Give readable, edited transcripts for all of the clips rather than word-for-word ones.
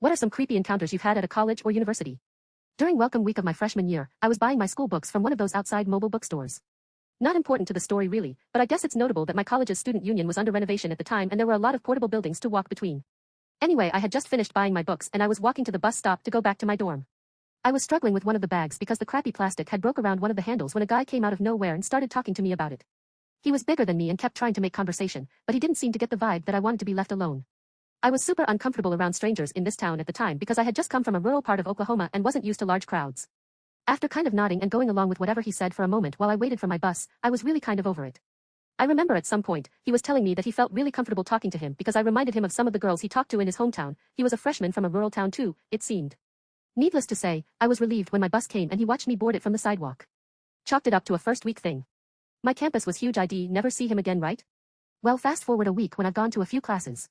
What are some creepy encounters you've had at a college or university? During welcome week of my freshman year, I was buying my school books from one of those outside mobile bookstores. Not important to the story really, but I guess it's notable that my college's student union was under renovation at the time and there were a lot of portable buildings to walk between. Anyway, I had just finished buying my books and I was walking to the bus stop to go back to my dorm. I was struggling with one of the bags because the crappy plastic had broke around one of the handles when a guy came out of nowhere and started talking to me about it. He was bigger than me and kept trying to make conversation, but he didn't seem to get the vibe that I wanted to be left alone. I was super uncomfortable around strangers in this town at the time because I had just come from a rural part of Oklahoma and wasn't used to large crowds. After kind of nodding and going along with whatever he said for a moment while I waited for my bus, I was really kind of over it. I remember at some point, he was telling me that he felt really comfortable talking to him because I reminded him of some of the girls he talked to in his hometown. He was a freshman from a rural town too, it seemed. Needless to say, I was relieved when my bus came and he watched me board it from the sidewalk. Chalked it up to a first week thing. My campus was huge. I'd never see him again, right? Well, fast forward a week when I've gone to a few classes.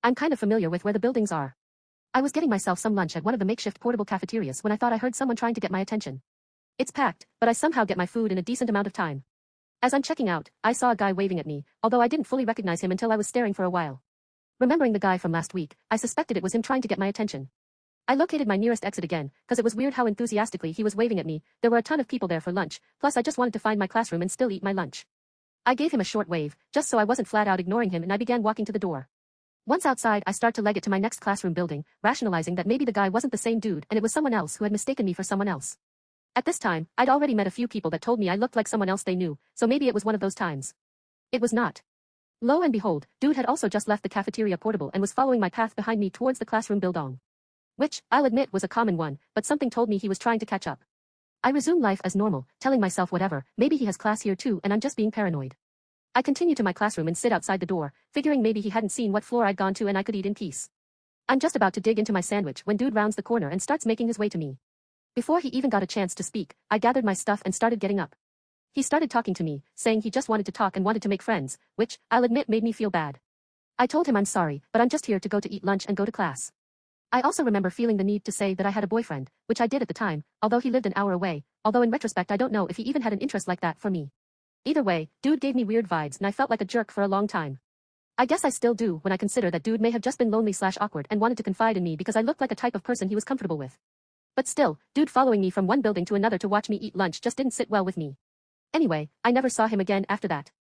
I'm kind of familiar with where the buildings are. I was getting myself some lunch at one of the makeshift portable cafeterias when I thought I heard someone trying to get my attention. It's packed, but I somehow get my food in a decent amount of time. As I'm checking out, I saw a guy waving at me, although I didn't fully recognize him until I was staring for a while. Remembering the guy from last week, I suspected it was him trying to get my attention. I located my nearest exit again, cause it was weird how enthusiastically he was waving at me. There were a ton of people there for lunch, plus I just wanted to find my classroom and still eat my lunch. I gave him a short wave, just so I wasn't flat out ignoring him, and I began walking to the door. Once outside, I start to leg it to my next classroom building, rationalizing that maybe the guy wasn't the same dude and it was someone else who had mistaken me for someone else. At this time, I'd already met a few people that told me I looked like someone else they knew, so maybe it was one of those times. It was not. Lo and behold, dude had also just left the cafeteria portable and was following my path behind me towards the classroom building. Which, I'll admit, was a common one, but something told me he was trying to catch up. I resumed life as normal, telling myself whatever, maybe he has class here too and I'm just being paranoid. I continue to my classroom and sit outside the door, figuring maybe he hadn't seen what floor I'd gone to and I could eat in peace. I'm just about to dig into my sandwich when dude rounds the corner and starts making his way to me. Before he even got a chance to speak, I gathered my stuff and started getting up. He started talking to me, saying he just wanted to talk and wanted to make friends, which, I'll admit, made me feel bad. I told him I'm sorry, but I'm just here to go to eat lunch and go to class. I also remember feeling the need to say that I had a boyfriend, which I did at the time, although he lived an hour away, although in retrospect I don't know if he even had an interest like that for me. Either way, dude gave me weird vibes and I felt like a jerk for a long time. I guess I still do when I consider that dude may have just been lonely/awkward and wanted to confide in me because I looked like a type of person he was comfortable with. But still, dude following me from one building to another to watch me eat lunch just didn't sit well with me. Anyway, I never saw him again after that.